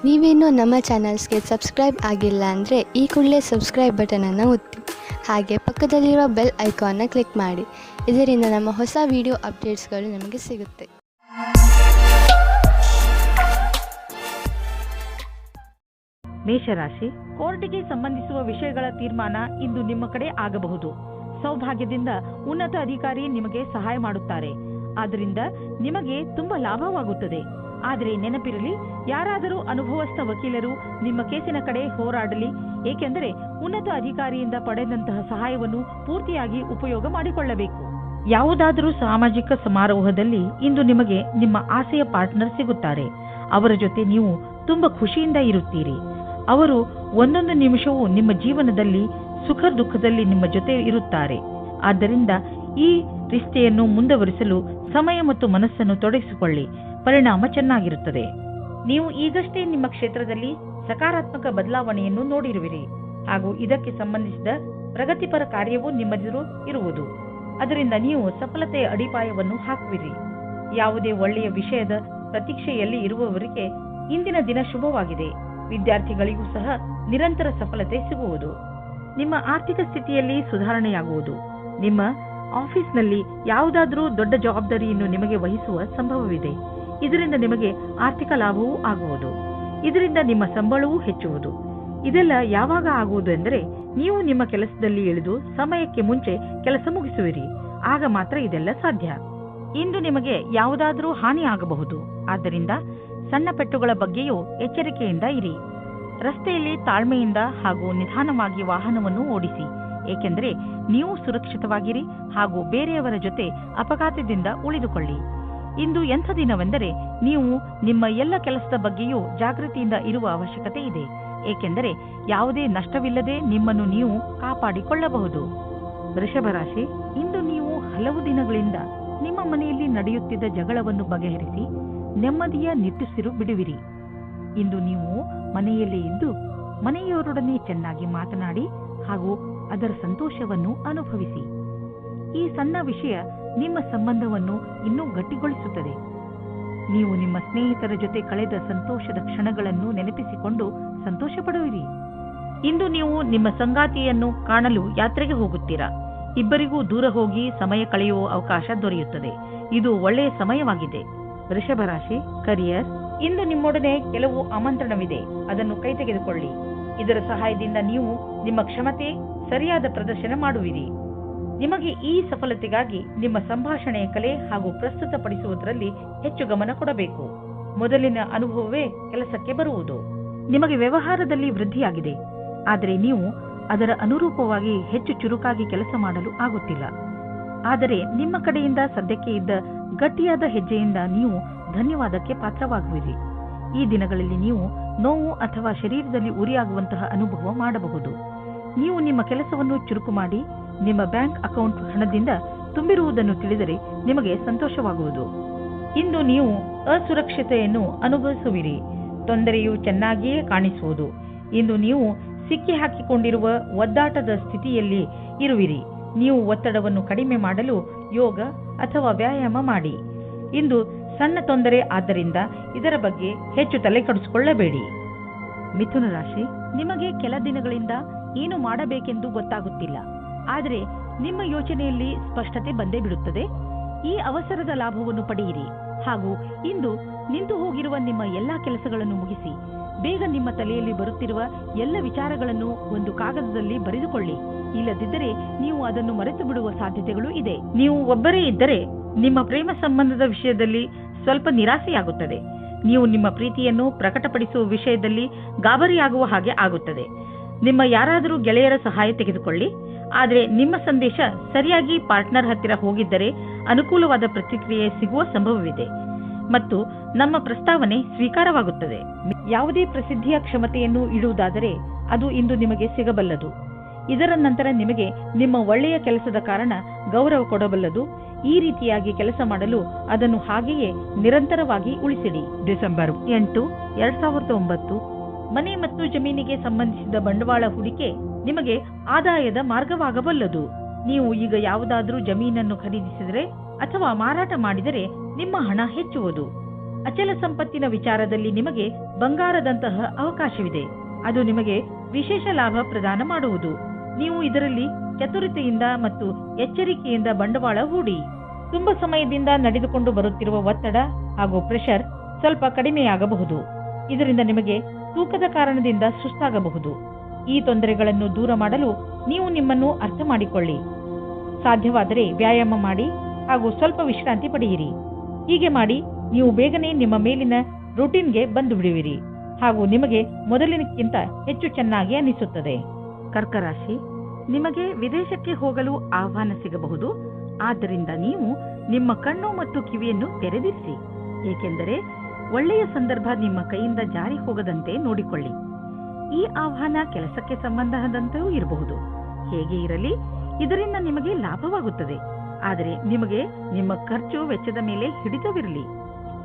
ನೀವೇನೂ ನಮ್ಮ ಚಾನಲ್ಸ್ಗೆ ಸಬ್ಸ್ಕ್ರೈಬ್ ಆಗಿಲ್ಲ ಅಂದರೆ ಈ ಕೂಡಲೇ ಸಬ್ಸ್ಕ್ರೈಬ್ ಬಟನನ್ನು ಒತ್ತಿ, ಹಾಗೆ ಪಕ್ಕದಲ್ಲಿರುವ ಬೆಲ್ ಐಕಾನ್ನ ಕ್ಲಿಕ್ ಮಾಡಿ. ಇದರಿಂದ ನಮ್ಮ ಹೊಸ ವಿಡಿಯೋ ಅಪ್ಡೇಟ್ಸ್ಗಳು ನಿಮಗೆ ಸಿಗುತ್ತೆ. ಮೇಷರಾಶಿ, ಕೋರ್ಟಿಗೆ ಸಂಬಂಧಿಸುವ ವಿಷಯಗಳ ತೀರ್ಮಾನ ಇಂದು ನಿಮ್ಮ ಕಡೆ ಆಗಬಹುದು. ಸೌಭಾಗ್ಯದಿಂದ ಉನ್ನತ ಅಧಿಕಾರಿ ನಿಮಗೆ ಸಹಾಯ ಮಾಡುತ್ತಾರೆ. ಆದ್ದರಿಂದ ನಿಮಗೆ ತುಂಬಾ ಲಾಭವಾಗುತ್ತದೆ. ಆದರೆ ನೆನಪಿರಲಿ, ಯಾರಾದರೂ ಅನುಭವಸ್ಥ ವಕೀಲರು ನಿಮ್ಮ ಕೇಸಿನ ಕಡೆ ಹೋರಾಡಲಿ, ಏಕೆಂದರೆ ಉನ್ನತ ಅಧಿಕಾರಿಯಿಂದ ಪಡೆದಂತಹ ಸಹಾಯವನ್ನು ಪೂರ್ತಿಯಾಗಿ ಉಪಯೋಗ ಮಾಡಿಕೊಳ್ಳಬೇಕು. ಯಾವುದಾದರೂ ಸಾಮಾಜಿಕ ಸಮಾರೋಹದಲ್ಲಿ ಇಂದು ನಿಮಗೆ ನಿಮ್ಮ ಆಸೆಯ ಪಾರ್ಟ್ನರ್ ಸಿಗುತ್ತಾರೆ. ಅವರ ಜೊತೆ ನೀವು ತುಂಬಾ ಖುಷಿಯಿಂದ ಇರುತ್ತೀರಿ. ಅವರು ಒಂದೊಂದು ನಿಮಿಷವೂ ನಿಮ್ಮ ಜೀವನದಲ್ಲಿ ಸುಖ ದುಃಖದಲ್ಲಿ ನಿಮ್ಮ ಜೊತೆ ಇರುತ್ತಾರೆ. ಆದ್ದರಿಂದ ಈ ರಿಶ್ತೆಯನ್ನು ಮುಂದುವರಿಸಲು ಸಮಯ ಮತ್ತು ಮನಸ್ಸನ್ನು ತೊಡಗಿಸಿಕೊಳ್ಳಿ. ಪರಿಣಾಮ ಚೆನ್ನಾಗಿರುತ್ತದೆ. ನೀವು ಈಗಷ್ಟೇ ನಿಮ್ಮ ಕ್ಷೇತ್ರದಲ್ಲಿ ಸಕಾರಾತ್ಮಕ ಬದಲಾವಣೆಯನ್ನು ನೋಡಿರುವಿರಿ ಹಾಗೂ ಇದಕ್ಕೆ ಸಂಬಂಧಿಸಿದ ಪ್ರಗತಿಪರ ಕಾರ್ಯವೂ ನಿಮ್ಮೆದುರು ಇರುವುದು. ಅದರಿಂದ ನೀವು ಸಫಲತೆಯ ಅಡಿಪಾಯವನ್ನು ಹಾಕುವಿರಿ. ಯಾವುದೇ ಒಳ್ಳೆಯ ವಿಷಯದ ಪ್ರತೀಕ್ಷೆಯಲ್ಲಿ ಇರುವವರಿಗೆ ಇಂದಿನ ದಿನ ಶುಭವಾಗಿದೆ. ವಿದ್ಯಾರ್ಥಿಗಳಿಗೂ ಸಹ ನಿರಂತರ ಸಫಲತೆ ಸಿಗುವುದು. ನಿಮ್ಮ ಆರ್ಥಿಕ ಸ್ಥಿತಿಯಲ್ಲಿ ಸುಧಾರಣೆಯಾಗುವುದು. ನಿಮ್ಮ ಆಫೀಸ್ನಲ್ಲಿ ಯಾವುದಾದರೂ ದೊಡ್ಡ ಜವಾಬ್ದಾರಿಯನ್ನು ನಿಮಗೆ ವಹಿಸುವ ಸಂಭವವಿದೆ. ಇದರಿಂದ ನಿಮಗೆ ಆರ್ಥಿಕ ಲಾಭವೂ ಆಗುವುದು. ಇದರಿಂದ ನಿಮ್ಮ ಸಂಬಳವೂ ಹೆಚ್ಚುವುದು. ಇದೆಲ್ಲ ಯಾವಾಗ ಆಗುವುದು ಎಂದರೆ, ನೀವು ನಿಮ್ಮ ಕೆಲಸದಲ್ಲಿ ಇಳಿದು ಸಮಯಕ್ಕೆ ಮುಂಚೆ ಕೆಲಸ ಮುಗಿಸುವಿರಿ. ಆಗ ಮಾತ್ರ ಇದೆಲ್ಲ ಸಾಧ್ಯ. ಇಂದು ನಿಮಗೆ ಯಾವುದಾದರೂ ಹಾನಿ ಆಗಬಹುದು. ಆದ್ದರಿಂದ ಸಣ್ಣ ಪೆಟ್ಟುಗಳ ಬಗ್ಗೆಯೂ ಎಚ್ಚರಿಕೆಯಿಂದ ಇರಿ. ರಸ್ತೆಯಲ್ಲಿ ತಾಳ್ಮೆಯಿಂದ ಹಾಗೂ ನಿಧಾನವಾಗಿ ವಾಹನವನ್ನು ಓಡಿಸಿ, ಏಕೆಂದರೆ ನೀವು ಸುರಕ್ಷಿತವಾಗಿರಿ ಹಾಗೂ ಬೇರೆಯವರ ಜೊತೆ ಅಪಘಾತದಿಂದ ಉಳಿದುಕೊಳ್ಳಿ. ಇಂದು ಎಂಥ ದಿನವೆಂದರೆ, ನೀವು ನಿಮ್ಮ ಎಲ್ಲ ಕೆಲಸದ ಬಗ್ಗೆಯೂ ಜಾಗೃತಿಯಿಂದ ಇರುವ ಅವಶ್ಯಕತೆ ಇದೆ, ಏಕೆಂದರೆ ಯಾವುದೇ ನಷ್ಟವಿಲ್ಲದೆ ನಿಮ್ಮನ್ನು ನೀವು ಕಾಪಾಡಿಕೊಳ್ಳಬಹುದು. ವೃಷಭ ರಾಶಿ, ಇಂದು ನೀವು ಹಲವು ದಿನಗಳಿಂದ ನಿಮ್ಮ ಮನೆಯಲ್ಲಿ ನಡೆಯುತ್ತಿದ್ದ ಜಗಳವನ್ನು ಬಗೆಹರಿಸಿ ನೆಮ್ಮದಿಯ ನಿಟ್ಟುಸಿರು ಬಿಡುವಿರಿ. ಇಂದು ನೀವು ಮನೆಯಲ್ಲೇ ಇದ್ದು ಮನೆಯವರೊಡನೆ ಚೆನ್ನಾಗಿ ಮಾತನಾಡಿ ಹಾಗೂ ಅದರ ಸಂತೋಷವನ್ನು ಅನುಭವಿಸಿ. ಈ ಸಣ್ಣ ವಿಷಯ ನಿಮ್ಮ ಸಂಬಂಧವನ್ನು ಇನ್ನೂ ಗಟ್ಟಿಗೊಳಿಸುತ್ತದೆ. ನೀವು ನಿಮ್ಮ ಸ್ನೇಹಿತರ ಜೊತೆ ಕಳೆದ ಸಂತೋಷದ ಕ್ಷಣಗಳನ್ನು ನೆನಪಿಸಿಕೊಂಡು ಸಂತೋಷ ಪಡುವಿರಿ. ಇಂದು ನೀವು ನಿಮ್ಮ ಸಂಗಾತಿಯನ್ನು ಕಾಣಲು ಯಾತ್ರೆಗೆ ಹೋಗುತ್ತೀರಾ. ಇಬ್ಬರಿಗೂ ದೂರ ಹೋಗಿ ಸಮಯ ಕಳೆಯುವ ಅವಕಾಶ ದೊರೆಯುತ್ತದೆ. ಇದು ಒಳ್ಳೆಯ ಸಮಯವಾಗಿದೆ. ವೃಷಭ ರಾಶಿ, ಕರಿಯರ್, ಇಂದು ನಿಮ್ಮೊಡನೆ ಕೆಲವು ಆಮಂತ್ರಣವಿದೆ. ಅದನ್ನು ಕೈ ತೆಗೆದುಕೊಳ್ಳಿ. ಇದರ ಸಹಾಯದಿಂದ ನೀವು ನಿಮ್ಮ ಕ್ಷಮತೆ ಸರಿಯಾದ ಪ್ರದರ್ಶನ ಮಾಡುವಿರಿ. ನಿಮಗೆ ಈ ಸಫಲತೆಗಾಗಿ ನಿಮ್ಮ ಸಂಭಾಷಣೆಯ ಕಲೆ ಹಾಗೂ ಪ್ರಸ್ತುತಪಡಿಸುವುದರಲ್ಲಿ ಹೆಚ್ಚು ಗಮನ ಕೊಡಬೇಕು. ಮೊದಲಿನ ಅನುಭವವೇ ಕೆಲಸಕ್ಕೆ ಬರುವುದು. ನಿಮಗೆ ವ್ಯವಹಾರದಲ್ಲಿ ವೃದ್ಧಿಯಾಗಿದೆ, ಆದರೆ ನೀವು ಅದರ ಅನುರೂಪವಾಗಿ ಹೆಚ್ಚು ಚುರುಕಾಗಿ ಕೆಲಸ ಮಾಡಲು ಆಗುತ್ತಿಲ್ಲ. ಆದರೆ ನಿಮ್ಮ ಕಡೆಯಿಂದ ಸದ್ಯಕ್ಕೆ ಇದ್ದ ಗಟ್ಟಿಯಾದ ಹೆಜ್ಜೆಯಿಂದ ನೀವು ಧನ್ಯವಾದಕ್ಕೆ ಪಾತ್ರವಾಗುವಿರಿ. ಈ ದಿನಗಳಲ್ಲಿ ನೀವು ನೋವು ಅಥವಾ ಶರೀರದಲ್ಲಿ ಉರಿಯಾಗುವಂತಹ ಅನುಭವ ಮಾಡಬಹುದು. ನೀವು ನಿಮ್ಮ ಕೆಲಸವನ್ನು ಚುರುಕು ಮಾಡಿ ನಿಮ್ಮ ಬ್ಯಾಂಕ್ ಅಕೌಂಟ್ ಹಣದಿಂದ ತುಂಬಿರುವುದನ್ನು ತಿಳಿದರೆ ನಿಮಗೆ ಸಂತೋಷವಾಗುವುದು. ಇಂದು ನೀವು ಅಸುರಕ್ಷತೆಯನ್ನು ಅನುಭವಿಸುವಿರಿ. ತೊಂದರೆಯು ಚೆನ್ನಾಗಿಯೇ ಕಾಣಿಸುವುದು. ಇಂದು ನೀವು ಸಿಕ್ಕಿ ಹಾಕಿಕೊಂಡಿರುವ ಒದ್ದಾಟದ ಸ್ಥಿತಿಯಲ್ಲಿ ಇರುವಿರಿ. ನೀವು ಒತ್ತಡವನ್ನು ಕಡಿಮೆ ಮಾಡಲು ಯೋಗ ಅಥವಾ ವ್ಯಾಯಾಮ ಮಾಡಿ. ಇಂದು ಸಣ್ಣ ತೊಂದರೆ, ಆದ್ದರಿಂದ ಇದರ ಬಗ್ಗೆ ಹೆಚ್ಚು ತಲೆ ಕೆಡಿಸಿಕೊಳ್ಳಬೇಡಿ. ಮಿಥುನ ರಾಶಿ, ನಿಮಗೆ ಕೆಲ ದಿನಗಳಿಂದ ಏನು ಮಾಡಬೇಕೆಂದು ಗೊತ್ತಾಗುತ್ತಿಲ್ಲ. ಆದರೆ ನಿಮ್ಮ ಯೋಚನೆಯಲ್ಲಿ ಸ್ಪಷ್ಟತೆ ಬಂದೇ ಬಿಡುತ್ತದೆ. ಈ ಅವಸರದ ಲಾಭವನ್ನು ಪಡೆಯಿರಿ ಹಾಗೂ ಇಂದು ನಿಂತು ಹೋಗಿರುವ ನಿಮ್ಮ ಎಲ್ಲಾ ಕೆಲಸಗಳನ್ನು ಮುಗಿಸಿ. ಬೇಗ ನಿಮ್ಮ ತಲೆಯಲ್ಲಿ ಬರುತ್ತಿರುವ ಎಲ್ಲ ವಿಚಾರಗಳನ್ನು ಒಂದು ಕಾಗದದಲ್ಲಿ ಬರೆದುಕೊಳ್ಳಿ. ಇಲ್ಲದಿದ್ದರೆ ನೀವು ಅದನ್ನು ಮರೆತು ಬಿಡುವ ಸಾಧ್ಯತೆಗಳು ಇದೆ. ನೀವು ಒಬ್ಬರೇ ಇದ್ದರೆ ನಿಮ್ಮ ಪ್ರೇಮ ಸಂಬಂಧದ ವಿಷಯದಲ್ಲಿ ಸ್ವಲ್ಪ ನಿರಾಸೆಯಾಗುತ್ತದೆ. ನೀವು ನಿಮ್ಮ ಪ್ರೀತಿಯನ್ನು ಪ್ರಕಟಪಡಿಸುವ ವಿಷಯದಲ್ಲಿ ಗಾಬರಿಯಾಗುವ ಹಾಗೆ ಆಗುತ್ತದೆ. ನಿಮ್ಮ ಯಾರಾದರೂ ಗೆಳೆಯರ ಸಹಾಯ ತೆಗೆದುಕೊಳ್ಳಿ. ಆದರೆ ನಿಮ್ಮ ಸಂದೇಶ ಸರಿಯಾಗಿ ಪಾರ್ಟ್ನರ್ ಹತ್ತಿರ ಹೋಗಿದ್ದರೆ ಅನುಕೂಲವಾದ ಪ್ರತಿಕ್ರಿಯೆ ಸಿಗುವ ಸಂಭವವಿದೆ ಮತ್ತು ನಮ್ಮ ಪ್ರಸ್ತಾವನೆ ಸ್ವೀಕಾರವಾಗುತ್ತದೆ. ಯಾವುದೇ ಪ್ರಸಿದ್ಧಿಯ ಕ್ಷಮತೆಯನ್ನು ಇಡುವುದಾದರೆ ಅದು ಇಂದು ನಿಮಗೆ ಸಿಗಬಲ್ಲದು. ಇದರ ನಂತರ ನಿಮಗೆ ನಿಮ್ಮ ಒಳ್ಳೆಯ ಕೆಲಸದ ಕಾರಣ ಗೌರವ ಕೊಡಬಲ್ಲದು. ಈ ರೀತಿಯಾಗಿ ಕೆಲಸ ಮಾಡಲು ಅದನ್ನು ಹಾಗೆಯೇ ನಿರಂತರವಾಗಿ ಉಳಿಸಿಡಿ. ಡಿಸೆಂಬರ್ 8, 2009, ಮನೆ ಮತ್ತು ಜಮೀನಿಗೆ ಸಂಬಂಧಿಸಿದ ಬಂಡವಾಳ ಹೂಡಿಕೆ ನಿಮಗೆ ಆದಾಯದ ಮಾರ್ಗವಾಗಬಲ್ಲದು. ನೀವು ಈಗ ಯಾವುದಾದರೂ ಜಮೀನನ್ನು ಖರೀದಿಸಿದರೆ ಅಥವಾ ಮಾರಾಟ ಮಾಡಿದರೆ ನಿಮ್ಮ ಹಣ ಹೆಚ್ಚುವುದು. ಅಚಲ ಸಂಪತ್ತಿನ ವಿಚಾರದಲ್ಲಿ ನಿಮಗೆ ಬಂಗಾರದಂತಹ ಅವಕಾಶವಿದೆ. ಅದು ನಿಮಗೆ ವಿಶೇಷ ಲಾಭ ಪ್ರದಾನ ಮಾಡುವುದು. ನೀವು ಇದರಲ್ಲಿ ಚತುರತೆಯಿಂದ ಮತ್ತು ಎಚ್ಚರಿಕೆಯಿಂದ ಬಂಡವಾಳ ಹೂಡಿ. ತುಂಬಾ ಸಮಯದಿಂದ ನಡೆದುಕೊಂಡು ಬರುತ್ತಿರುವ ಒತ್ತಡ ಹಾಗೂ ಪ್ರೆಷರ್ ಸ್ವಲ್ಪ ಕಡಿಮೆಯಾಗಬಹುದು. ಇದರಿಂದ ನಿಮಗೆ ತೂಕದ ಕಾರಣದಿಂದ ಸುಸ್ತಾಗಬಹುದು. ಈ ತೊಂದರೆಗಳನ್ನು ದೂರ ಮಾಡಲು ನೀವು ನಿಮ್ಮನ್ನು ಅರ್ಥ ಮಾಡಿಕೊಳ್ಳಿ. ಸಾಧ್ಯವಾದರೆ ವ್ಯಾಯಾಮ ಮಾಡಿ ಹಾಗೂ ಸ್ವಲ್ಪ ವಿಶ್ರಾಂತಿ ಪಡೆಯಿರಿ. ಹೀಗೆ ಮಾಡಿ ನೀವು ಬೇಗನೆ ನಿಮ್ಮ ಮೇಲಿನ ರೂಟೀನ್ಗೆ ಬಂದು ಬಿಡುವಿರಿ ಹಾಗೂ ನಿಮಗೆ ಮೊದಲಿನಕ್ಕಿಂತ ಹೆಚ್ಚು ಚೆನ್ನಾಗಿ ಅನಿಸುತ್ತದೆ. ಕರ್ಕ ರಾಶಿ, ನಿಮಗೆ ವಿದೇಶಕ್ಕೆ ಹೋಗಲು ಆಹ್ವಾನ ಸಿಗಬಹುದು. ಆದ್ದರಿಂದ ನೀವು ನಿಮ್ಮ ಕಣ್ಣು ಮತ್ತು ಕಿವಿಯನ್ನು ತೆರೆದಿರಿಸಿ, ಏಕೆಂದರೆ ಒಳ್ಳೆಯ ಸಂದರ್ಭ ನಿಮ್ಮ ಕೈಯಿಂದ ಜಾರಿ ಹೋಗದಂತೆ ನೋಡಿಕೊಳ್ಳಿ. ಈ ಆಹ್ವಾನ ಕೆಲಸಕ್ಕೆ ಸಂಬಂಧದಂತೆಯೂ ಇರಬಹುದು. ಹೇಗೆ ಇರಲಿ, ಇದರಿಂದ ನಿಮಗೆ ಲಾಭವಾಗುತ್ತದೆ. ಆದರೆ ನಿಮಗೆ ನಿಮ್ಮ ಖರ್ಚು ವೆಚ್ಚದ ಮೇಲೆ ಹಿಡಿತವಿರಲಿ.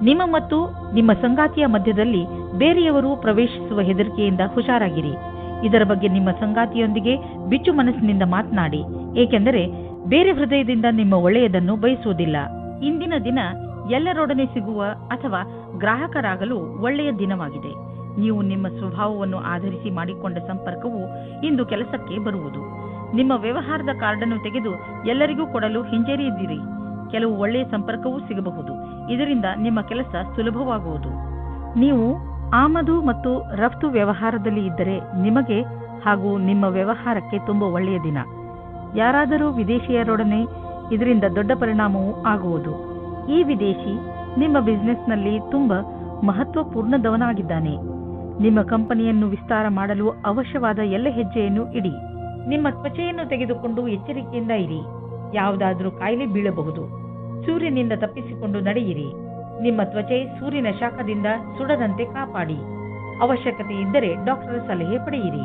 ನಿಮ್ಮ ಮತ್ತು ನಿಮ್ಮ ಸಂಗಾತಿಯ ಮಧ್ಯದಲ್ಲಿ ಬೇರೆಯವರು ಪ್ರವೇಶಿಸುವ ಹೆದರಿಕೆಯಿಂದ ಹುಷಾರಾಗಿರಿ. ಇದರ ಬಗ್ಗೆ ನಿಮ್ಮ ಸಂಗಾತಿಯೊಂದಿಗೆ ಬಿಚ್ಚು ಮನಸ್ಸಿನಿಂದ ಮಾತನಾಡಿ, ಏಕೆಂದರೆ ಬೇರೆ ಹೃದಯದಿಂದ ನಿಮ್ಮ ಒಳ್ಳೆಯದನ್ನು ಬಯಸುವುದಿಲ್ಲ. ಇಂದಿನ ದಿನ ಎಲ್ಲರೊಡನೆ ಸಿಗುವ ಅಥವಾ ಗ್ರಾಹಕರಾಗಲು ಒಳ್ಳೆಯ ದಿನವಾಗಿದೆ. ನೀವು ನಿಮ್ಮ ಸ್ವಭಾವವನ್ನು ಆಧರಿಸಿ ಮಾಡಿಕೊಂಡ ಸಂಪರ್ಕವು ಇಂದು ಕೆಲಸಕ್ಕೆ ಬರುವುದು. ನಿಮ್ಮ ವ್ಯವಹಾರದ ಕಾರ್ಡನ್ನು ತೆಗೆದು ಎಲ್ಲರಿಗೂ ಕೊಡಲು ಹಿಂಜರಿಯದಿರಿ. ಕೆಲವು ಒಳ್ಳೆಯ ಸಂಪರ್ಕವೂ ಸಿಗಬಹುದು. ಇದರಿಂದ ನಿಮ್ಮ ಕೆಲಸ ಸುಲಭವಾಗುವುದು. ನೀವು ಆಮದು ಮತ್ತು ರಫ್ತು ವ್ಯವಹಾರದಲ್ಲಿ ಇದ್ದರೆ ನಿಮಗೆ ಹಾಗೂ ನಿಮ್ಮ ವ್ಯವಹಾರಕ್ಕೆ ತುಂಬಾ ಒಳ್ಳೆಯ ದಿನ. ಯಾರಾದರೂ ವಿದೇಶಿಯರೊಡನೆ ಇದರಿಂದ ದೊಡ್ಡ ಪರಿಣಾಮವೂ ಆಗುವುದು. ಈ ವಿದೇಶಿ ನಿಮ್ಮ ಬಿಸಿನೆಸ್ನಲ್ಲಿ ತುಂಬಾ ಮಹತ್ವಪೂರ್ಣದವನಾಗಿದ್ದಾನೆ. ನಿಮ್ಮ ಕಂಪನಿಯನ್ನು ವಿಸ್ತಾರ ಮಾಡಲು ಅವಶ್ಯವಾದ ಎಲ್ಲ ಹೆಜ್ಜೆಯನ್ನು ಇಡಿ. ನಿಮ್ಮ ತ್ವಚೆಯನ್ನು ತೆಗೆದುಕೊಂಡು ಎಚ್ಚರಿಕೆಯಿಂದ ಇರಿ. ಯಾವುದಾದರೂ ಕಾಯಿಲೆ ಬೀಳಬಹುದು. ಸೂರ್ಯನಿಂದ ತಪ್ಪಿಸಿಕೊಂಡು ನಡೆಯಿರಿ. ನಿಮ್ಮ ತ್ವಚೆ ಸೂರ್ಯನ ಶಾಖದಿಂದ ಸುಡದಂತೆ ಕಾಪಾಡಿ. ಅವಶ್ಯಕತೆ ಇದ್ದರೆ ಡಾಕ್ಟರ್ ಸಲಹೆ ಪಡೆಯಿರಿ.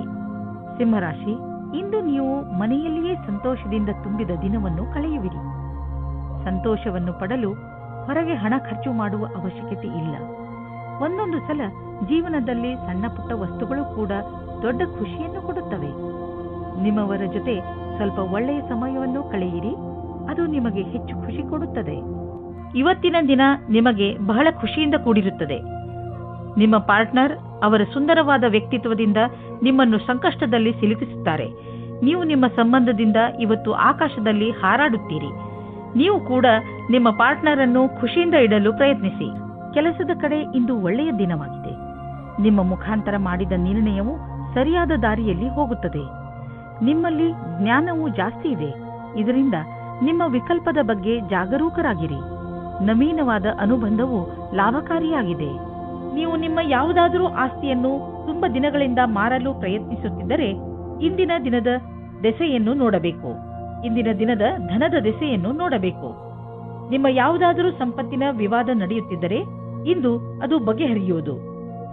ಸಿಂಹರಾಶಿ, ಇಂದು ನೀವು ಮನೆಯಲ್ಲಿಯೇ ಸಂತೋಷದಿಂದ ತುಂಬಿದ ದಿನವನ್ನು ಕಳೆಯುವಿರಿ. ಸಂತೋಷವನ್ನು ಪಡಲು ಹೊರಗೆ ಹಣ ಖರ್ಚು ಮಾಡುವ ಅವಶ್ಯಕತೆ ಇಲ್ಲ. ಒಂದೊಂದು ಸಲ ಜೀವನದಲ್ಲಿ ಸಣ್ಣ ಪುಟ್ಟ ವಸ್ತುಗಳು ಕೂಡ ದೊಡ್ಡ ಖುಷಿಯನ್ನು ಕೊಡುತ್ತವೆ. ನಿಮ್ಮವರ ಜೊತೆ ಸ್ವಲ್ಪ ಒಳ್ಳೆಯ ಸಮಯವನ್ನು ಕಳೆಯಿರಿ. ಅದು ನಿಮಗೆ ಹೆಚ್ಚು ಖುಷಿ ಕೊಡುತ್ತದೆ. ಇವತ್ತಿನ ದಿನ ನಿಮಗೆ ಬಹಳ ಖುಷಿಯಿಂದ ಕೂಡಿರುತ್ತದೆ. ನಿಮ್ಮ ಪಾರ್ಟ್ನರ್ ಅವರ ಸುಂದರವಾದ ವ್ಯಕ್ತಿತ್ವದಿಂದ ನಿಮ್ಮನ್ನು ಸಂಕಷ್ಟದಲ್ಲಿ ಸಿಲುಕಿಸುತ್ತಾರೆ. ನೀವು ನಿಮ್ಮ ಸಂಬಂಧದಿಂದ ಇವತ್ತು ಆಕಾಶದಲ್ಲಿ ಹಾರಾಡುತ್ತೀರಿ. ನೀವು ಕೂಡ ನಿಮ್ಮ ಪಾರ್ಟ್ನರ್ ಅನ್ನು ಖುಷಿಯಿಂದ ಇಡಲು ಪ್ರಯತ್ನಿಸಿ. ಕೆಲಸದ ಕಡೆ ಇಂದು ಒಳ್ಳೆಯ ದಿನವಾಗಿದೆ. ನಿಮ್ಮ ಮುಖಾಂತರ ಮಾಡಿದ ನಿರ್ಣಯವು ಸರಿಯಾದ ದಾರಿಯಲ್ಲಿ ಹೋಗುತ್ತದೆ. ನಿಮ್ಮಲ್ಲಿ ಜ್ಞಾನವೂ ಜಾಸ್ತಿ ಇದೆ. ಇದರಿಂದ ನಿಮ್ಮ ವಿಕಲ್ಪದ ಬಗ್ಗೆ ಜಾಗರೂಕರಾಗಿರಿ. ನವೀನವಾದ ಅನುಬಂಧವು ಲಾಭಕಾರಿಯಾಗಿದೆ. ನೀವು ನಿಮ್ಮ ಯಾವುದಾದರೂ ಆಸ್ತಿಯನ್ನು ತುಂಬಾ ದಿನಗಳಿಂದ ಮಾರಲು ಪ್ರಯತ್ನಿಸುತ್ತಿದ್ದರೆ ಇಂದಿನ ದಿನದ ದೆಸೆಯನ್ನು ನೋಡಬೇಕು. ಇಂದಿನ ದಿನದ ಧನದ ದೆಸೆಯನ್ನು ನೋಡಬೇಕು. ನಿಮ್ಮ ಯಾವುದಾದರೂ ಸಂಪತ್ತಿನ ವಿವಾದ ನಡೆಯುತ್ತಿದ್ದರೆ ಇಂದು ಅದು ಬಗೆಹರಿಯುವುದು.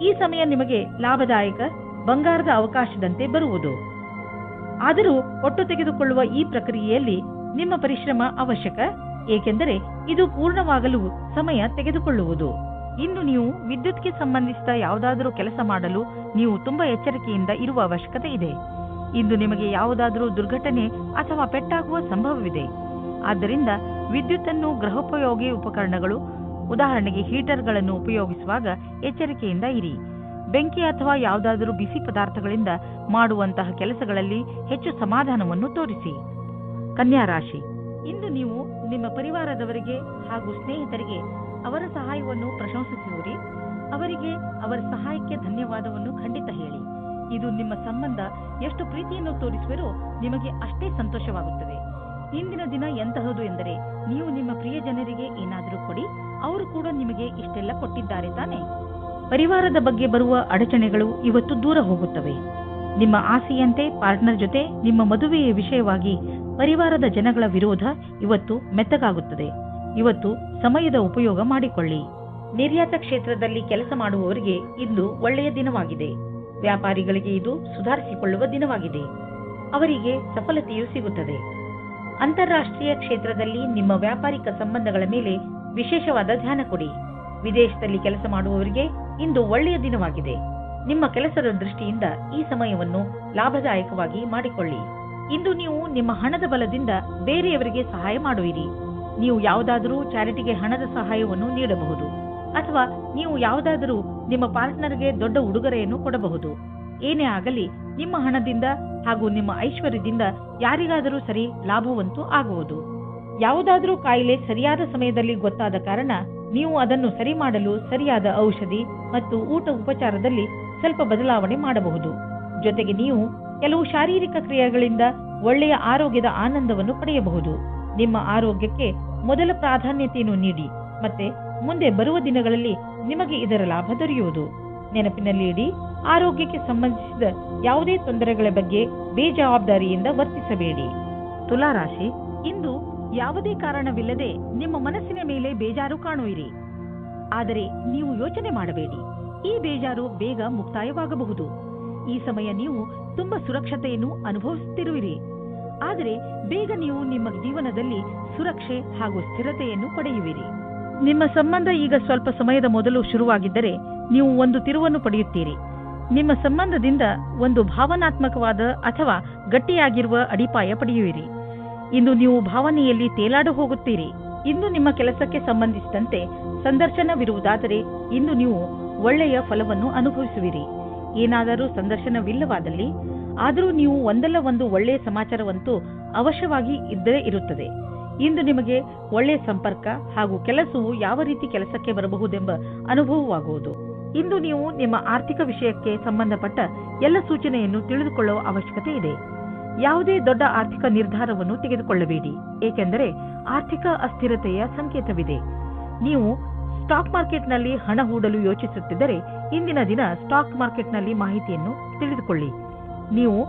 ಈ ಸಮಯ ನಿಮಗೆ ಲಾಭದಾಯಕ ಬಂಗಾರದ ಅವಕಾಶದಂತೆ ಬರುವುದು. ಆದರೂ ಒಟ್ಟು ತೆಗೆದುಕೊಳ್ಳುವ ಈ ಪ್ರಕ್ರಿಯೆಯಲ್ಲಿ ನಿಮ್ಮ ಪರಿಶ್ರಮ ಅವಶ್ಯಕ, ಏಕೆಂದರೆ ಇದು ಪೂರ್ಣವಾಗಲು ಸಮಯ ತೆಗೆದುಕೊಳ್ಳುವುದು. ಇಂದು ನೀವು ವಿದ್ಯುತ್ಗೆ ಸಂಬಂಧಿಸಿದ ಯಾವುದಾದರೂ ಕೆಲಸ ಮಾಡಲು ನೀವು ತುಂಬಾ ಎಚ್ಚರಿಕೆಯಿಂದ ಇರುವ ಅವಶ್ಯಕತೆ ಇದೆ. ಇಂದು ನಿಮಗೆ ಯಾವುದಾದರೂ ದುರ್ಘಟನೆ ಅಥವಾ ಪೆಟ್ಟಾಗುವ ಸಂಭವವಿದೆ. ಆದ್ದರಿಂದ ವಿದ್ಯುತ್ತನ್ನು ಗೃಹೋಪಯೋಗಿ ಉಪಕರಣಗಳು, ಉದಾಹರಣೆಗೆ ಹೀಟರ್ಗಳನ್ನು ಉಪಯೋಗಿಸುವಾಗ ಎಚ್ಚರಿಕೆಯಿಂದ ಇರಿ. ಬೆಂಕಿ ಅಥವಾ ಯಾವುದಾದರೂ ಬಿಸಿ ಪದಾರ್ಥಗಳಿಂದ ಮಾಡುವಂತಹ ಕೆಲಸಗಳಲ್ಲಿ ಹೆಚ್ಚು ಸಮಾಧಾನವನ್ನು ತೋರಿಸಿ. ಕನ್ಯಾ ರಾಶಿ, ಇಂದು ನೀವು ನಿಮ್ಮ ಪರಿವಾರದವರಿಗೆ ಹಾಗೂ ಸ್ನೇಹಿತರಿಗೆ ಅವರ ಸಹಾಯವನ್ನು ಪ್ರಶಂಸಿಸುವಿರಿ. ಅವರಿಗೆ ಅವರ ಸಹಾಯಕ್ಕೆ ಧನ್ಯವಾದವನ್ನು ಖಂಡಿತ ಹೇಳಿ. ಇದು ನಿಮ್ಮ ಸಂಬಂಧ ಎಷ್ಟು ಪ್ರೀತಿಯನ್ನು ತೋರಿಸುವಿರೋ ನಿಮಗೆ ಅಷ್ಟೇ ಸಂತೋಷವಾಗುತ್ತದೆ. ಇಂದಿನ ದಿನ ಎಂತಹದು ಎಂದರೆ ನೀವು ನಿಮ್ಮ ಪ್ರಿಯ ಜನರಿಗೆ ಏನಾದರೂ ಕೊಡಿ, ಅವರು ಕೂಡ ನಿಮಗೆ ಇಷ್ಟೆಲ್ಲ ಕೊಟ್ಟಿದ್ದಾರೆ ತಾನೆ. ಪರಿವಾರದ ಬಗ್ಗೆ ಬರುವ ಅಡಚಣೆಗಳು ಇವತ್ತು ದೂರ ಹೋಗುತ್ತವೆ. ನಿಮ್ಮ ಆಸೆಯಂತೆ ಪಾರ್ಟ್ನರ್ ಜೊತೆ ನಿಮ್ಮ ಮದುವೆಯ ವಿಷಯವಾಗಿ ಪರಿವಾರದ ಜನಗಳ ವಿರೋಧ ಇವತ್ತು ಮೆತ್ತಗಾಗುತ್ತದೆ. ಇವತ್ತು ಸಮಯದ ಉಪಯೋಗ ಮಾಡಿಕೊಳ್ಳಿ. ನಿರ್ಯಾತ ಕ್ಷೇತ್ರದಲ್ಲಿ ಕೆಲಸ ಮಾಡುವವರಿಗೆ ಇಂದು ಒಳ್ಳೆಯ ದಿನವಾಗಿದೆ. ವ್ಯಾಪಾರಿಗಳಿಗೆ ಇದು ಸುಧಾರಿಸಿಕೊಳ್ಳುವ ದಿನವಾಗಿದೆ. ಅವರಿಗೆ ಸಫಲತೆಯೂ ಸಿಗುತ್ತದೆ. ಅಂತಾರಾಷ್ಟ್ರೀಯ ಕ್ಷೇತ್ರದಲ್ಲಿ ನಿಮ್ಮ ವ್ಯಾಪಾರಿಕ ಸಂಬಂಧಗಳ ಮೇಲೆ ವಿಶೇಷವಾದ ಧ್ಯಾನ ಕೊಡಿ. ವಿದೇಶದಲ್ಲಿ ಕೆಲಸ ಮಾಡುವವರಿಗೆ ಇಂದು ಒಳ್ಳೆಯ ದಿನವಾಗಿದೆ. ನಿಮ್ಮ ಕೆಲಸದ ದೃಷ್ಟಿಯಿಂದ ಈ ಸಮಯವನ್ನು ಲಾಭದಾಯಕವಾಗಿ ಮಾಡಿಕೊಳ್ಳಿ. ಇಂದು ನೀವು ನಿಮ್ಮ ಹಣದ ಬಲದಿಂದ ಬೇರೆಯವರಿಗೆ ಸಹಾಯ ಮಾಡುವಿರಿ. ನೀವು ಯಾವುದಾದರೂ ಚಾರಿಟಿಗೆ ಹಣದ ಸಹಾಯವನ್ನು ನೀಡಬಹುದು. ಅಥವಾ ನೀವು ಯಾವುದಾದರೂ ನಿಮ್ಮ ಪಾರ್ಟ್ನರ್ಗೆ ದೊಡ್ಡ ಉಡುಗೊರೆಯನ್ನು ಕೊಡಬಹುದು. ಏನೇ ಆಗಲಿ ನಿಮ್ಮ ಹಣದಿಂದ ಹಾಗೂ ನಿಮ್ಮ ಐಶ್ವರ್ಯದಿಂದ ಯಾರಿಗಾದರೂ ಸರಿ ಲಾಭವಂತೂ ಆಗುವುದು. ಯಾವುದಾದರೂ ಕಾಯಿಲೆ ಸರಿಯಾದ ಸಮಯದಲ್ಲಿ ಗೊತ್ತಾದ ಕಾರಣ ನೀವು ಅದನ್ನು ಸರಿ ಮಾಡಲು ಸರಿಯಾದ ಔಷಧಿ ಮತ್ತು ಊಟ ಉಪಚಾರದಲ್ಲಿ ಸ್ವಲ್ಪ ಬದಲಾವಣೆ ಮಾಡಬಹುದು. ಜೊತೆಗೆ ನೀವು ಕೆಲವು ಶಾರೀರಿಕ ಕ್ರಿಯೆಗಳಿಂದ ಒಳ್ಳೆಯ ಆರೋಗ್ಯದ ಆನಂದವನ್ನು ಪಡೆಯಬಹುದು. ನಿಮ್ಮ ಆರೋಗ್ಯಕ್ಕೆ ಮೊದಲ ಪ್ರಾಧಾನ್ಯತೆಯನ್ನು ನೀಡಿ ಮತ್ತೆ ಮುಂದೆ ಬರುವ ದಿನಗಳಲ್ಲಿ ನಿಮಗೆ ಇದರ ಲಾಭ ದೊರೆಯುವುದು. ನೆನಪಿನಲ್ಲಿ ಇಡಿ, ಆರೋಗ್ಯಕ್ಕೆ ಸಂಬಂಧಿಸಿದ ಯಾವುದೇ ತೊಂದರೆಗಳ ಬಗ್ಗೆ ಬೇಜವಾಬ್ದಾರಿಯಿಂದ ವರ್ತಿಸಬೇಡಿ. ತುಲಾರಾಶಿ, ಇಂದು ಯಾವುದೇ ಕಾರಣವಿಲ್ಲದೆ ನಿಮ್ಮ ಮನಸ್ಸಿನ ಮೇಲೆ ಬೇಜಾರು ಕಾಣುವಿರಿ. ಆದರೆ ನೀವು ಯೋಚನೆ ಮಾಡಬೇಡಿ, ಈ ಬೇಜಾರು ಬೇಗ ಮುಕ್ತಾಯವಾಗಬಹುದು. ಈ ಸಮಯ ನೀವು ತುಂಬಾ ಸುರಕ್ಷತೆಯನ್ನು ಅನುಭವಿಸುತ್ತಿರುವಿರಿ. ಆದರೆ ಬೇಗ ನೀವು ನಿಮ್ಮ ಜೀವನದಲ್ಲಿ ಸುರಕ್ಷೆ ಹಾಗೂ ಸ್ಥಿರತೆಯನ್ನು ಪಡೆಯುವಿರಿ. ನಿಮ್ಮ ಸಂಬಂಧ ಈಗ ಸ್ವಲ್ಪ ಸಮಯದ ಮೊದಲು ಶುರುವಾಗಿದ್ದರೆ ನೀವು ಒಂದು ತಿರುವನ್ನು ಪಡೆಯುತ್ತೀರಿ. ನಿಮ್ಮ ಸಂಬಂಧದಿಂದ ಒಂದು ಭಾವನಾತ್ಮಕವಾದ ಅಥವಾ ಗಟ್ಟಿಯಾಗಿರುವ ಅಡಿಪಾಯ ಪಡೆಯುವಿರಿ. ಇಂದು ನೀವು ಭಾವನೆಯಲ್ಲಿ ತೇಲಾಡು ಹೋಗುತ್ತೀರಿ. ಇಂದು ನಿಮ್ಮ ಕೆಲಸಕ್ಕೆ ಸಂಬಂಧಿಸಿದಂತೆ ಸಂದರ್ಶನವಿರುವುದಾದರೆ ಇಂದು ನೀವು ಒಳ್ಳೆಯ ಫಲವನ್ನು ಅನುಭವಿಸುವಿರಿ. ಏನಾದರೂ ಸಂದರ್ಶನವಿಲ್ಲವಾದಲ್ಲಿ ಆದರೂ ನೀವು ಒಂದಲ್ಲ ಒಂದು ಒಳ್ಳೆಯ ಸಮಾಚಾರವಂತೂ ಅವಶ್ಯವಾಗಿ ಇದ್ದೇ ಇರುತ್ತದೆ. ಇಂದು ನಿಮಗೆ ಒಳ್ಳೆಯ ಸಂಪರ್ಕ ಹಾಗೂ ಕೆಲಸವು ಯಾವ ರೀತಿ ಕೆಲಸಕ್ಕೆ ಬರಬಹುದೆಂಬ ಅನುಭವವಾಗುವುದು. ಇಂದು ನೀವು ನಿಮ್ಮ ಆರ್ಥಿಕ ವಿಷಯಕ್ಕೆ ಸಂಬಂಧಪಟ್ಟ ಎಲ್ಲ ಸೂಚನೆಯನ್ನು ತಿಳಿದುಕೊಳ್ಳುವ ಅವಶ್ಯಕತೆ ಇದೆ. ಯಾವುದೇ ದೊಡ್ಡ ಆರ್ಥಿಕ ನಿರ್ಧಾರವನ್ನು ತೆಗೆದುಕೊಳ್ಳಬೇಡಿ, ಏಕೆಂದರೆ ಆರ್ಥಿಕ ಅಸ್ಥಿರತೆಯ ಸಂಕೇತವಿದೆ. ನೀವು ಸ್ಟಾಕ್ ಮಾರ್ಕೆಟ್ನಲ್ಲಿ ಹಣ ಹೂಡಲು ಯೋಚಿಸುತ್ತಿದ್ದರೆ ಇಂದಿನ ದಿನ ಸ್ಟಾಕ್ ಮಾರ್ಕೆಟ್ನಲ್ಲಿ ಮಾಹಿತಿಯನ್ನು ತಿಳಿದುಕೊಳ್ಳಿ. ನೀವು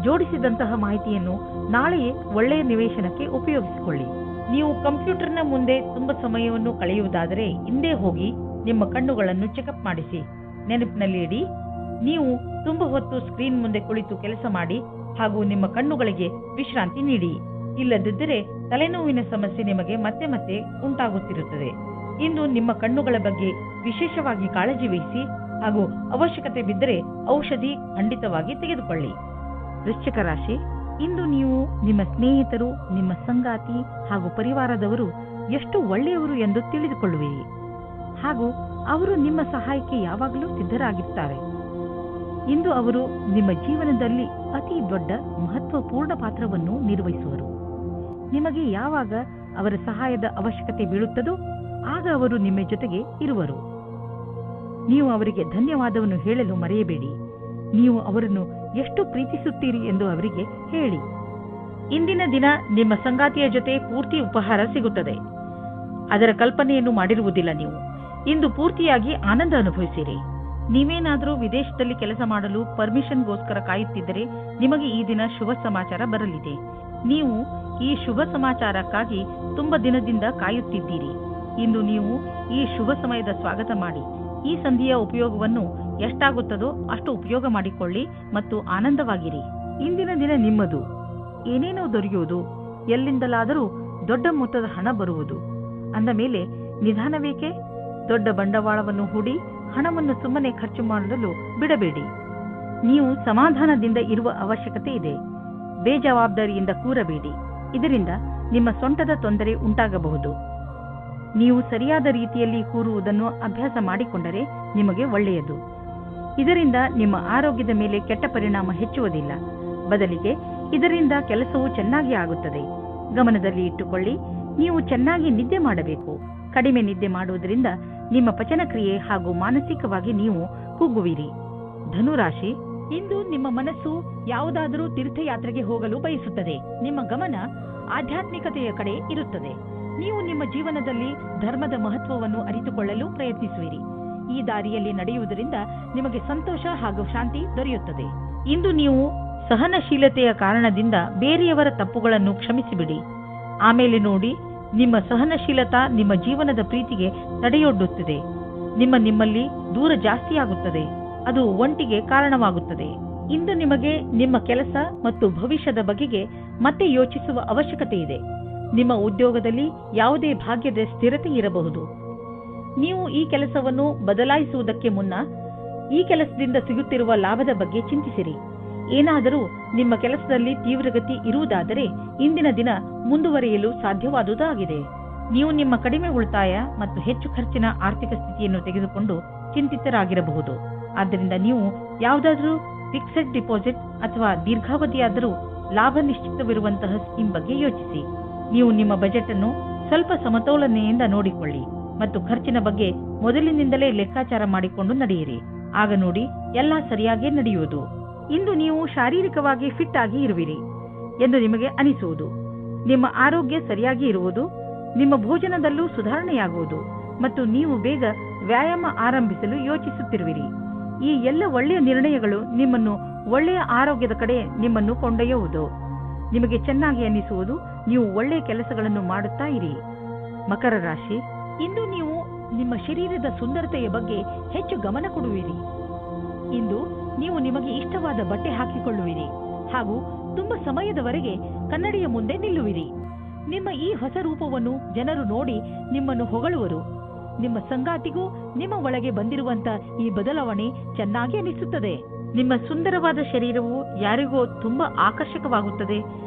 ಜೋಡಿಸಿದಂತಹ ಮಾಹಿತಿಯನ್ನು ನಾಳೆಯೇ ಒಳ್ಳೆಯ ನಿವೇಶನಕ್ಕೆ ಉಪಯೋಗಿಸಿಕೊಳ್ಳಿ. ನೀವು ಕಂಪ್ಯೂಟರ್ನ ಮುಂದೆ ತುಂಬಾ ಸಮಯವನ್ನು ಕಳೆಯುವುದಾದರೆ ಹಿಂದೆ ಹೋಗಿ ನಿಮ್ಮ ಕಣ್ಣುಗಳನ್ನು ಚೆಕಪ್ ಮಾಡಿಸಿ. ನೆನಪಿನಲ್ಲಿ ಇಡಿ, ನೀವು ತುಂಬಾ ಹೊತ್ತು ಸ್ಕ್ರೀನ್ ಮುಂದೆ ಕುಳಿತು ಕೆಲಸ ಮಾಡಿ ಹಾಗೂ ನಿಮ್ಮ ಕಣ್ಣುಗಳಿಗೆ ವಿಶ್ರಾಂತಿ ನೀಡಿ. ಇಲ್ಲದಿದ್ದರೆ ತಲೆನೋವಿನ ಸಮಸ್ಯೆ ನಿಮಗೆ ಮತ್ತೆ ಮತ್ತೆ ಉಂಟಾಗುತ್ತಿರುತ್ತದೆ. ಇಂದು ನಿಮ್ಮ ಕಣ್ಣುಗಳ ಬಗ್ಗೆ ವಿಶೇಷವಾಗಿ ಕಾಳಜಿ ವಹಿಸಿ ಹಾಗೂ ಅವಶ್ಯಕತೆ ಬಿದ್ದರೆ ಔಷಧಿ ಖಂಡಿತವಾಗಿ ತೆಗೆದುಕೊಳ್ಳಿ. ವೃಶ್ಚಿಕ ರಾಶಿ, ಇಂದು ನೀವು ನಿಮ್ಮ ಸ್ನೇಹಿತರು, ನಿಮ್ಮ ಸಂಗಾತಿ ಹಾಗೂ ಪರಿವಾರದವರು ಎಷ್ಟು ಒಳ್ಳೆಯವರು ಎಂದು ತಿಳಿದುಕೊಳ್ಳುವಿರಿ ಹಾಗೂ ಅವರು ನಿಮ್ಮ ಸಹಾಯಕ್ಕೆ ಯಾವಾಗಲೂ ಸಿದ್ಧರಾಗಿರುತ್ತಾರೆ. ಇಂದು ಅವರು ನಿಮ್ಮ ಜೀವನದಲ್ಲಿ ಅತಿ ದೊಡ್ಡ ಮಹತ್ವಪೂರ್ಣ ಪಾತ್ರವನ್ನು ನಿರ್ವಹಿಸುವರು. ನಿಮಗೆ ಯಾವಾಗ ಅವರ ಸಹಾಯದ ಅವಶ್ಯಕತೆ ಬೀಳುತ್ತದೋ ಆಗ ಅವರು ನಿಮ್ಮ ಜೊತೆಗೆ ಇರುವರು. ನೀವು ಅವರಿಗೆ ಧನ್ಯವಾದವನ್ನು ಹೇಳಲು ಮರೆಯಬೇಡಿ. ನೀವು ಅವರನ್ನು ಎಷ್ಟು ಪ್ರೀತಿಸುತ್ತೀರಿ ಎಂದು ಅವರಿಗೆ ಹೇಳಿ. ಇಂದಿನ ದಿನ ನಿಮ್ಮ ಸಂಗಾತಿಯ ಜೊತೆ ಪೂರ್ತಿ ಉಪಹಾರ ಸಿಗುತ್ತದೆ. ಅದರ ಕಲ್ಪನೆಯನ್ನು ಮಾಡಿರುವುದಿಲ್ಲ. ನೀವು ಇಂದು ಪೂರ್ತಿಯಾಗಿ ಆನಂದ ಅನುಭವಿಸಿರಿ. ನೀವೇನಾದರೂ ವಿದೇಶದಲ್ಲಿ ಕೆಲಸ ಮಾಡಲು ಪರ್ಮಿಷನ್ಗೋಸ್ಕರ ಕಾಯುತ್ತಿದ್ದರೆ ನಿಮಗೆ ಈ ದಿನ ಶುಭ ಸಮಾಚಾರ ಬರಲಿದೆ. ನೀವು ಈ ಶುಭ ಸಮಾಚಾರಕ್ಕಾಗಿ ತುಂಬ ದಿನದಿಂದ ಕಾಯುತ್ತಿದ್ದೀರಿ. ಇಂದು ನೀವು ಈ ಶುಭ ಸಮಯದ ಸ್ವಾಗತ ಮಾಡಿ. ಈ ಸಂಧಿಯ ಉಪಯೋಗವನ್ನು ಎಷ್ಟಾಗುತ್ತದೋ ಅಷ್ಟು ಉಪಯೋಗ ಮಾಡಿಕೊಳ್ಳಿ ಮತ್ತು ಆನಂದವಾಗಿರಿ. ಇಂದಿನ ದಿನ ನಿಮ್ಮದು. ಏನೇನೋ ದೊರೆಯುವುದು, ಎಲ್ಲಿಂದಲಾದರೂ ದೊಡ್ಡ ಮೊತ್ತದ ಹಣ ಬರುವುದು. ಅಂದ ಮೇಲೆ ನಿಧಾನವೇಕೆ? ದೊಡ್ಡ ಬಂಡವಾಳವನ್ನು ಹೂಡಿ ಹಣವನ್ನು ಸುಮ್ಮನೆ ಖರ್ಚು ಮಾಡಲು ಬಿಡಬೇಡಿ. ನೀವು ಸಮಾಧಾನದಿಂದ ಇರುವ ಅವಶ್ಯಕತೆ ಇದೆ. ಬೇಜವಾಬ್ದಾರಿಯಿಂದ ಕೂರಬೇಡಿ. ಇದರಿಂದ ನಿಮ್ಮ ಸೊಂಟದ ತೊಂದರೆ ಉಂಟಾಗಬಹುದು. ನೀವು ಸರಿಯಾದ ರೀತಿಯಲ್ಲಿ ಕೂರುವುದನ್ನು ಅಭ್ಯಾಸ ಮಾಡಿಕೊಂಡರೆ ನಿಮಗೆ ಒಳ್ಳೆಯದು. ಇದರಿಂದ ನಿಮ್ಮ ಆರೋಗ್ಯದ ಮೇಲೆ ಕೆಟ್ಟ ಪರಿಣಾಮ ಹೆಚ್ಚುವುದಿಲ್ಲ. ಬದಲಿಗೆ ಇದರಿಂದ ಕೆಲಸವು ಚೆನ್ನಾಗಿ ಆಗುತ್ತದೆ. ಗಮನದಲ್ಲಿ ಇಟ್ಟುಕೊಳ್ಳಿ, ನೀವು ಚೆನ್ನಾಗಿ ನಿದ್ದೆ ಮಾಡಬೇಕು. ಕಡಿಮೆ ನಿದ್ದೆ ಮಾಡುವುದರಿಂದ ನಿಮ್ಮ ಪಚನಕ್ರಿಯೆ ಹಾಗೂ ಮಾನಸಿಕವಾಗಿ ನೀವು ಕುಗ್ಗುವಿರಿ. ಧನುರಾಶಿ, ಇಂದು ನಿಮ್ಮ ಮನಸ್ಸು ಯಾವುದಾದರೂ ತೀರ್ಥಯಾತ್ರೆಗೆ ಹೋಗಲು ಬಯಸುತ್ತದೆ. ನಿಮ್ಮ ಗಮನ ಆಧ್ಯಾತ್ಮಿಕತೆಯ ಕಡೆ ಇರುತ್ತದೆ. ನೀವು ನಿಮ್ಮ ಜೀವನದಲ್ಲಿ ಧರ್ಮದ ಮಹತ್ವವನ್ನು ಅರಿತುಕೊಳ್ಳಲು ಪ್ರಯತ್ನಿಸುವಿರಿ. ಈ ದಾರಿಯಲ್ಲಿ ನಡೆಯುವುದರಿಂದ ನಿಮಗೆ ಸಂತೋಷ ಹಾಗೂ ಶಾಂತಿ ದೊರೆಯುತ್ತದೆ. ಇಂದು ನೀವು ಸಹನಶೀಲತೆಯ ಕಾರಣದಿಂದ ಬೇರೆಯವರ ತಪ್ಪುಗಳನ್ನು ಕ್ಷಮಿಸಿಬಿಡಿ. ಆಮೇಲೆ ನೋಡಿ, ನಿಮ್ಮ ಸಹನಶೀಲತಾ ನಿಮ್ಮ ಜೀವನದ ಪ್ರೀತಿಗೆ ತಡೆಯೊಡ್ಡುತ್ತದೆ. ನಿಮ್ಮಲ್ಲಿ ದೂರ ಜಾಸ್ತಿಯಾಗುತ್ತದೆ. ಅದು ಒಂಟಿಗೆ ಕಾರಣವಾಗುತ್ತದೆ. ಇಂದು ನಿಮಗೆ ನಿಮ್ಮ ಕೆಲಸ ಮತ್ತು ಭವಿಷ್ಯದ ಬಗೆಗೆ ಮತ್ತೆ ಯೋಚಿಸುವ ಅವಶ್ಯಕತೆ ಇದೆ. ನಿಮ್ಮ ಉದ್ಯೋಗದಲ್ಲಿ ಯಾವುದೇ ಭಾಗ್ಯದ ಸ್ಥಿರತೆ ಇರಬಹುದು. ನೀವು ಈ ಕೆಲಸವನ್ನು ಬದಲಾಯಿಸುವುದಕ್ಕೆ ಮುನ್ನ ಈ ಕೆಲಸದಿಂದ ಸಿಗುತ್ತಿರುವ ಲಾಭದ ಬಗ್ಗೆ ಚಿಂತಿಸಿರಿ. ಏನಾದರೂ ನಿಮ್ಮ ಕೆಲಸದಲ್ಲಿ ತೀವ್ರಗತಿ ಇರುವುದಾದರೆ ಇಂದಿನ ದಿನ ಮುಂದುವರಿಯಲು ಸಾಧ್ಯವಾದುದಾಗಿದೆ. ನೀವು ನಿಮ್ಮ ಕಡಿಮೆ ಉಳಿತಾಯ ಮತ್ತು ಹೆಚ್ಚು ಖರ್ಚಿನ ಆರ್ಥಿಕ ಸ್ಥಿತಿಯನ್ನು ತೆಗೆದುಕೊಂಡು ಚಿಂತಿತರಾಗಿರಬಹುದು. ಆದ್ದರಿಂದ ನೀವು ಯಾವುದಾದರೂ ಫಿಕ್ಸೆಡ್ ಡಿಪಾಸಿಟ್ ಅಥವಾ ದೀರ್ಘಾವಧಿಯಾದರೂ ಲಾಭ ನಿಶ್ಚಿತವಿರುವಂತಹ ಸ್ಕೀಮ್ ಬಗ್ಗೆ ಯೋಚಿಸಿ. ನೀವು ನಿಮ್ಮ ಬಜೆಟ್ ಅನ್ನು ಸ್ವಲ್ಪ ಸಮತೋಲನೆಯಿಂದ ನೋಡಿಕೊಳ್ಳಿ ಮತ್ತು ಖರ್ಚಿನ ಬಗ್ಗೆ ಮೊದಲಿನಿಂದಲೇ ಲೆಕ್ಕಾಚಾರ ಮಾಡಿಕೊಂಡು ನಡೆಯಿರಿ. ಆಗ ನೋಡಿ ಎಲ್ಲ ಸರಿಯಾಗೇ ನಡೆಯುವುದು. ಇಂದು ನೀವು ಶಾರೀರಿಕವಾಗಿ ಫಿಟ್ ಆಗಿ ಇರುವಿರಿ ಎಂದು ನಿಮಗೆ ಅನಿಸುವುದು, ನಿಮ್ಮ ಆರೋಗ್ಯ ಸರಿಯಾಗಿ ಇರುವುದು, ನಿಮ್ಮ ಭೋಜನದಲ್ಲೂ ಸುಧಾರಣೆಯಾಗುವುದು ಮತ್ತು ನೀವು ಬೇಗ ವ್ಯಾಯಾಮ ಆರಂಭಿಸಲು ಯೋಚಿಸುತ್ತಿರುವಿರಿ. ಈ ಎಲ್ಲ ಒಳ್ಳೆಯ ನಿರ್ಣಯಗಳು ನಿಮ್ಮನ್ನು ಒಳ್ಳೆಯ ಆರೋಗ್ಯದ ಕಡೆ ನಿಮ್ಮನ್ನು ಕೊಂಡೊಯ್ಯುವುದು. ನಿಮಗೆ ಚೆನ್ನಾಗಿ ಅನಿಸುವುದು, ನೀವು ಒಳ್ಳೆಯ ಕೆಲಸಗಳನ್ನು ಮಾಡುತ್ತಾ ಇರಿ. ಮಕರ ರಾಶಿ, ಇಂದು ನೀವು ನಿಮ್ಮ ಶರೀರದ ಸುಂದರತೆಯ ಬಗ್ಗೆ ಹೆಚ್ಚು ಗಮನ ಕೊಡುವಿರಿ. ಇಂದು ನೀವು ನಿಮಗೆ ಇಷ್ಟವಾದ ಬಟ್ಟೆ ಹಾಕಿಕೊಳ್ಳುವಿರಿ ಹಾಗೂ ತುಂಬಾ ಸಮಯದವರೆಗೆ ಕನ್ನಡಿಯ ಮುಂದೆ ನಿಲ್ಲುವಿರಿ. ನಿಮ್ಮ ಈ ಹೊಸ ರೂಪವನ್ನು ಜನರು ನೋಡಿ ನಿಮ್ಮನ್ನು ಹೊಗಳುವರು. ನಿಮ್ಮ ಸಂಗಾತಿಗೂ ನಿಮ್ಮ ಒಳಗೆ ಬಂದಿರುವಂತ ಈ ಬದಲಾವಣೆ ಚೆನ್ನಾಗಿ ಅನಿಸುತ್ತದೆ. ನಿಮ್ಮ ಸುಂದರವಾದ ಶರೀರವು ಯಾರಿಗೋ ತುಂಬಾ ಆಕರ್ಷಕವಾಗುತ್ತದೆ,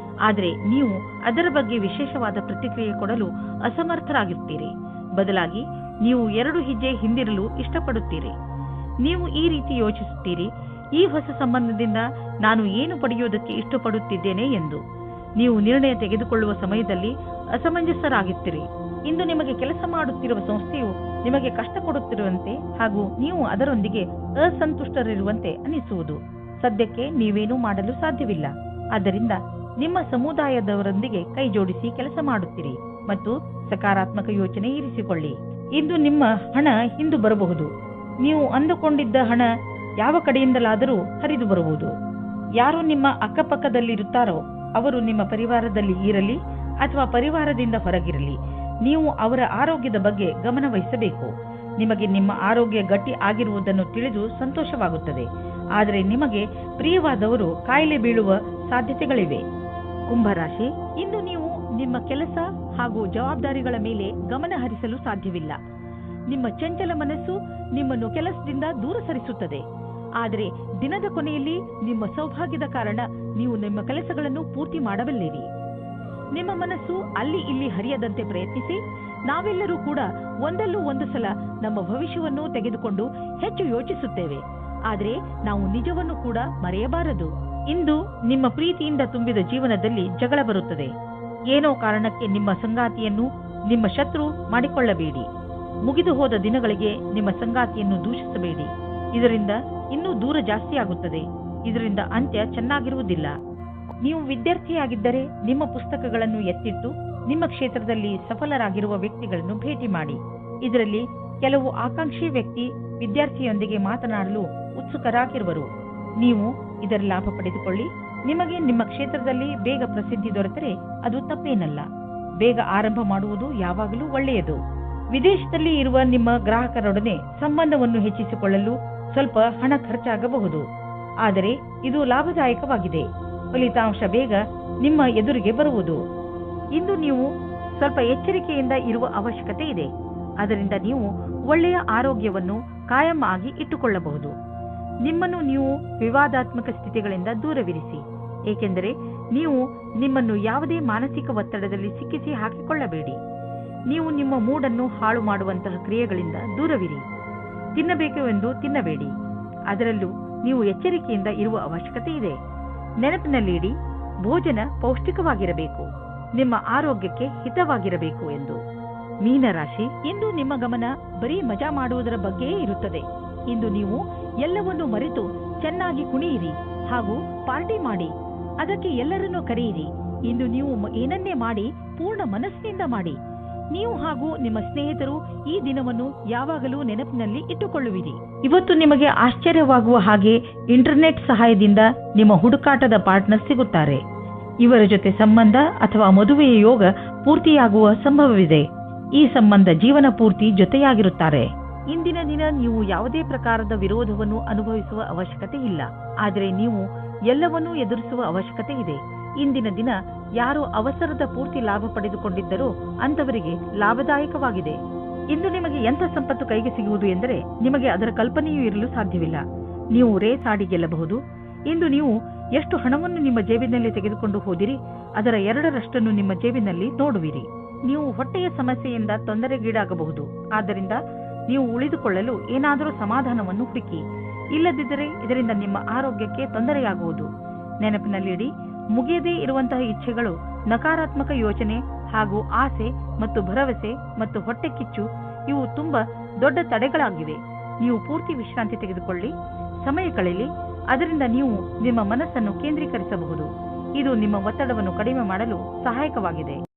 ಆದರೆ ನೀವು ಅದರ ಬಗ್ಗೆ ವಿಶೇಷವಾದ ಪ್ರತಿಕ್ರಿಯೆ ಕೊಡಲು ಅಸಮರ್ಥರಾಗಿರ್ತೀರಿ. ಬದಲಾಗಿ ನೀವು 2 ಹೆಜ್ಜೆ ಹಿಂದಿರಲು ಇಷ್ಟಪಡುತ್ತೀರಿ. ನೀವು ಈ ರೀತಿ ಯೋಚಿಸುತ್ತೀರಿ, ಈ ಹೊಸ ಸಂಬಂಧದಿಂದ ನಾನು ಏನು ಪಡೆಯುವುದಕ್ಕೆ ಇಷ್ಟಪಡುತ್ತಿದ್ದೇನೆ ಎಂದು. ನೀವು ನಿರ್ಣಯ ತೆಗೆದುಕೊಳ್ಳುವ ಸಮಯದಲ್ಲಿ ಅಸಮಂಜಸರಾಗಿರ್ತೀರಿ. ಇಂದು ನಿಮಗೆ ಕೆಲಸ ಮಾಡುತ್ತಿರುವ ಸಂಸ್ಥೆಯು ನಿಮಗೆ ಕಷ್ಟ ಕೊಡುತ್ತಿರುವಂತೆ ಹಾಗೂ ನೀವು ಅದರೊಂದಿಗೆ ಅಸಂತುಷ್ಟರಿರುವಂತೆ ಅನಿಸುವುದು. ಸದ್ಯಕ್ಕೆ ನೀವೇನೂ ಮಾಡಲು ಸಾಧ್ಯವಿಲ್ಲ. ಆದ್ದರಿಂದ ನಿಮ್ಮ ಸಮುದಾಯದವರೊಂದಿಗೆ ಕೈ ಜೋಡಿಸಿ ಕೆಲಸ ಮಾಡುತ್ತೀರಿ ಮತ್ತು ಸಕಾರಾತ್ಮಕ ಯೋಚನೆ ಇರಿಸಿಕೊಳ್ಳಿ. ಇಂದು ನಿಮ್ಮ ಹಣ ಹಿಂದು ಬರಬಹುದು. ನೀವು ಅಂದುಕೊಂಡಿದ್ದ ಹಣ ಯಾವ ಕಡೆಯಿಂದಲಾದರೂ ಹರಿದು ಬರುವುದು. ಯಾರು ನಿಮ್ಮ ಅಕ್ಕಪಕ್ಕದಲ್ಲಿರುತ್ತಾರೋ ಅವರು ನಿಮ್ಮ ಪರಿವಾರದಲ್ಲಿ ಇರಲಿ ಅಥವಾ ಪರಿವಾರದಿಂದ ಹೊರಗಿರಲಿ, ನೀವು ಅವರ ಆರೋಗ್ಯದ ಬಗ್ಗೆ ಗಮನ ವಹಿಸಬೇಕು. ನಿಮಗೆ ನಿಮ್ಮ ಆರೋಗ್ಯ ಗಟ್ಟಿ ಆಗಿರುವುದನ್ನು ತಿಳಿದು ಸಂತೋಷವಾಗುತ್ತದೆ, ಆದರೆ ನಿಮಗೆ ಪ್ರಿಯವಾದವರು ಕಾಯಿಲೆ ಬೀಳುವ ಸಾಧ್ಯತೆಗಳಿವೆ. ಕುಂಭರಾಶಿ, ಇಂದು ನೀವು ನಿಮ್ಮ ಕೆಲಸ ಹಾಗೂ ಜವಾಬ್ದಾರಿಗಳ ಮೇಲೆ ಗಮನ ಹರಿಸಲು ಸಾಧ್ಯವಿಲ್ಲ. ನಿಮ್ಮ ಚಂಚಲ ಮನಸ್ಸು ನಿಮ್ಮನ್ನು ಕೆಲಸದಿಂದ ದೂರ ಸರಿಸುತ್ತದೆ. ಆದರೆ ದಿನದ ಕೊನೆಯಲ್ಲಿ ನಿಮ್ಮ ಸೌಭಾಗ್ಯದ ಕಾರಣ ನೀವು ನಿಮ್ಮ ಕೆಲಸಗಳನ್ನು ಪೂರ್ತಿ ಮಾಡಬಲ್ಲಿರಿ. ನಿಮ್ಮ ಮನಸ್ಸು ಅಲ್ಲಿ ಇಲ್ಲಿ ಹರಿಯದಂತೆ ಪ್ರಯತ್ನಿಸಿ. ನಾವೆಲ್ಲರೂ ಕೂಡ ಒಂದಲ್ಲೂ ಒಂದು ಸಲ ನಮ್ಮ ಭವಿಷ್ಯವನ್ನು ತೆಗೆದುಕೊಂಡು ಹೆಚ್ಚು ಯೋಚಿಸುತ್ತೇವೆ, ಆದರೆ ನಾವು ನಿಜವನ್ನು ಕೂಡ ಮರೆಯಬಾರದು. ಇಂದು ನಿಮ್ಮ ಪ್ರೀತಿಯಿಂದ ತುಂಬಿದ ಜೀವನದಲ್ಲಿ ಜಗಳ ಬರುತ್ತದೆ. ಏನೋ ಕಾರಣಕ್ಕೆ ನಿಮ್ಮ ಸಂಗಾತಿಯನ್ನು ನಿಮ್ಮ ಶತ್ರು ಮಾಡಿಕೊಳ್ಳಬೇಡಿ. ಮುಗಿದು ಹೋದ ದಿನಗಳಿಗೆ ನಿಮ್ಮ ಸಂಗಾತಿಯನ್ನು ದೂಷಿಸಬೇಡಿ. ಇದರಿಂದ ಇನ್ನೂ ದೂರ ಜಾಸ್ತಿ ಆಗುತ್ತದೆ. ಇದರಿಂದ ಅಂತ್ಯ ಚೆನ್ನಾಗಿರುವುದಿಲ್ಲ. ನೀವು ವಿದ್ಯಾರ್ಥಿಯಾಗಿದ್ದರೆ ನಿಮ್ಮ ಪುಸ್ತಕಗಳನ್ನು ಎತ್ತಿಟ್ಟು ನಿಮ್ಮ ಕ್ಷೇತ್ರದಲ್ಲಿ ಸಫಲರಾಗಿರುವ ವ್ಯಕ್ತಿಗಳನ್ನು ಭೇಟಿ ಮಾಡಿ. ಇದರಲ್ಲಿ ಕೆಲವು ಆಕಾಂಕ್ಷಿ ವ್ಯಕ್ತಿ ವಿದ್ಯಾರ್ಥಿಯೊಂದಿಗೆ ಮಾತನಾಡಲು ಉತ್ಸುಕರಾಗಿರುವರು. ನೀವು ಇದರ ಲಾಭ ಪಡೆದುಕೊಳ್ಳಿ. ನಿಮಗೆ ನಿಮ್ಮ ಕ್ಷೇತ್ರದಲ್ಲಿ ಬೇಗ ಪ್ರಸಿದ್ಧಿ ದೊರೆತರೆ ಅದು ತಪ್ಪೇನಲ್ಲ. ಬೇಗ ಆರಂಭ ಮಾಡುವುದು ಯಾವಾಗಲೂ ಒಳ್ಳೆಯದು. ವಿದೇಶದಲ್ಲಿ ಇರುವ ನಿಮ್ಮ ಗ್ರಾಹಕರೊಡನೆ ಸಂಬಂಧವನ್ನು ಹೆಚ್ಚಿಸಿಕೊಳ್ಳಲು ಸ್ವಲ್ಪ ಹಣ ಖರ್ಚಾಗಬಹುದು, ಆದರೆ ಇದು ಲಾಭದಾಯಕವಾಗಿದೆ. ಫಲಿತಾಂಶ ಬೇಗ ನಿಮ್ಮ ಎದುರಿಗೆ ಬರುವುದು. ಇಂದು ನೀವು ಸ್ವಲ್ಪ ಎಚ್ಚರಿಕೆಯಿಂದ ಇರುವ ಅವಶ್ಯಕತೆ ಇದೆ. ಅದರಿಂದ ನೀವು ಒಳ್ಳೆಯ ಆರೋಗ್ಯವನ್ನು ಕಾಯಂ ಆಗಿ ಇಟ್ಟುಕೊಳ್ಳಬಹುದು. ನಿಮ್ಮನ್ನು ನೀವು ವಿವಾದಾತ್ಮಕ ಸ್ಥಿತಿಗಳಿಂದ ದೂರವಿರಿಸಿ, ಏಕೆಂದರೆ ನೀವು ನಿಮ್ಮನ್ನು ಯಾವುದೇ ಮಾನಸಿಕ ಒತ್ತಡದಲ್ಲಿ ಸಿಕ್ಕಿಸಿ ಹಾಕಿಕೊಳ್ಳಬೇಡಿ. ನೀವು ನಿಮ್ಮ ಮೂಡನ್ನು ಹಾಳು ಮಾಡುವಂತಹ ಕ್ರಿಯೆಗಳಿಂದ ದೂರವಿರಿ. ತಿನ್ನಬೇಕು ಎಂದು ತಿನ್ನಬೇಡಿ. ಅದರಲ್ಲೂ ನೀವು ಎಚ್ಚರಿಕೆಯಿಂದ ಇರುವ ಅವಶ್ಯಕತೆ ಇದೆ. ನೆನಪಿನಲ್ಲಿಡಿ, ಭೋಜನ ಪೌಷ್ಟಿಕವಾಗಿರಬೇಕು, ನಿಮ್ಮ ಆರೋಗ್ಯಕ್ಕೆ ಹಿತವಾಗಿರಬೇಕು ಎಂದು. ಮೀನರಾಶಿ, ಇಂದು ನಿಮ್ಮ ಗಮನ ಬರೀ ಮಜಾ ಮಾಡುವುದರ ಬಗ್ಗೆಯೇ ಇರುತ್ತದೆ. ಇಂದು ನೀವು ಎಲ್ಲವನ್ನೂ ಮರೆತು ಚೆನ್ನಾಗಿ ಕುಣಿಯಿರಿ ಹಾಗೂ ಪಾರ್ಟಿ ಮಾಡಿ. ಅದಕ್ಕೆ ಎಲ್ಲರನ್ನೂ ಕರೆಯಿರಿ. ಇಂದು ನೀವು ಏನನ್ನೇ ಮಾಡಿ ಪೂರ್ಣ ಮನಸ್ಸಿನಿಂದ ಮಾಡಿ. ನೀವು ಹಾಗೂ ನಿಮ್ಮ ಸ್ನೇಹಿತರು ಈ ದಿನವನ್ನು ಯಾವಾಗಲೂ ನೆನಪಿನಲ್ಲಿ ಇಟ್ಟುಕೊಳ್ಳುವಿರಿ. ಇವತ್ತು ನಿಮಗೆ ಆಶ್ಚರ್ಯವಾಗುವ ಹಾಗೆ ಇಂಟರ್ನೆಟ್ ಸಹಾಯದಿಂದ ನಿಮ್ಮ ಹುಡುಕಾಟದ ಪಾರ್ಟ್ನರ್ ಸಿಗುತ್ತಾರೆ. ಇವರ ಜೊತೆ ಸಂಬಂಧ ಅಥವಾ ಮದುವೆಯ ಯೋಗ ಪೂರ್ತಿಯಾಗುವ ಸಂಭವವಿದೆ. ಈ ಸಂಬಂಧ ಜೀವನ ಪೂರ್ತಿ ಜೊತೆಯಾಗಿರುತ್ತಾರೆ. ಇಂದಿನ ದಿನ ನೀವು ಯಾವುದೇ ಪ್ರಕಾರದ ವಿರೋಧವನ್ನು ಅನುಭವಿಸುವ ಅವಶ್ಯಕತೆ ಇಲ್ಲ, ಆದರೆ ನೀವು ಎಲ್ಲವನ್ನೂ ಎದುರಿಸುವ ಅವಶ್ಯಕತೆ ಇದೆ. ಇಂದಿನ ದಿನ ಯಾರು ಅವಸರದ ಪೂರ್ತಿ ಲಾಭ ಪಡೆದುಕೊಂಡಿದ್ದರೋ ಅಂತವರಿಗೆ ಲಾಭದಾಯಕವಾಗಿದೆ. ಇಂದು ನಿಮಗೆ ಎಂಥ ಸಂಪತ್ತು ಕೈಗೆ ಸಿಗುವುದು ಎಂದರೆ ನಿಮಗೆ ಅದರ ಕಲ್ಪನೆಯೂ ಇರಲು ಸಾಧ್ಯವಿಲ್ಲ. ನೀವು ರೇಸ್ ಆಡಿ ಗೆಲ್ಲಬಹುದು. ಇಂದು ನೀವು ಎಷ್ಟು ಹಣವನ್ನು ನಿಮ್ಮ ಜೇಬಿನಲ್ಲಿ ತೆಗೆದುಕೊಂಡು ಹೋದಿರಿ ಅದರ 2ರಷ್ಟನ್ನು ನಿಮ್ಮ ಜೇಬಿನಲ್ಲಿ ನೋಡುವಿರಿ. ನೀವು ಹೊಟ್ಟೆಯ ಸಮಸ್ಯೆಯಿಂದ ತೊಂದರೆಗೀಡಾಗಬಹುದು. ಆದ್ದರಿಂದ ನೀವು ಉಳಿದುಕೊಳ್ಳಲು ಏನಾದರೂ ಸಮಾಧಾನವನ್ನು ಹುಡುಕಿ. ಇಲ್ಲದಿದ್ದರೆ ಇದರಿಂದ ನಿಮ್ಮ ಆರೋಗ್ಯಕ್ಕೆ ತೊಂದರೆಯಾಗುವುದು. ನೆನಪಿನಲ್ಲಿಡಿ, ಮುಗಿಯದೇ ಇರುವಂತಹ ಇಚ್ಛೆಗಳು ನಕಾರಾತ್ಮಕ ಯೋಚನೆ ಹಾಗೂ ಆಸೆ ಮತ್ತು ಭರವಸೆ ಮತ್ತು ಹೊಟ್ಟೆ ಕಿಚ್ಚು ಇವು ತುಂಬಾ ದೊಡ್ಡ ತಡೆಗಳಾಗಿವೆ. ನೀವು ಪೂರ್ತಿ ವಿಶ್ರಾಂತಿ ತೆಗೆದುಕೊಳ್ಳಿ, ಸಮಯ ಕಳೆಯಲಿ. ಅದರಿಂದ ನೀವು ನಿಮ್ಮ ಮನಸ್ಸನ್ನು ಕೇಂದ್ರೀಕರಿಸಬಹುದು. ಇದು ನಿಮ್ಮ ಒತ್ತಡವನ್ನು ಕಡಿಮೆ ಮಾಡಲು ಸಹಾಯಕವಾಗಿದೆ.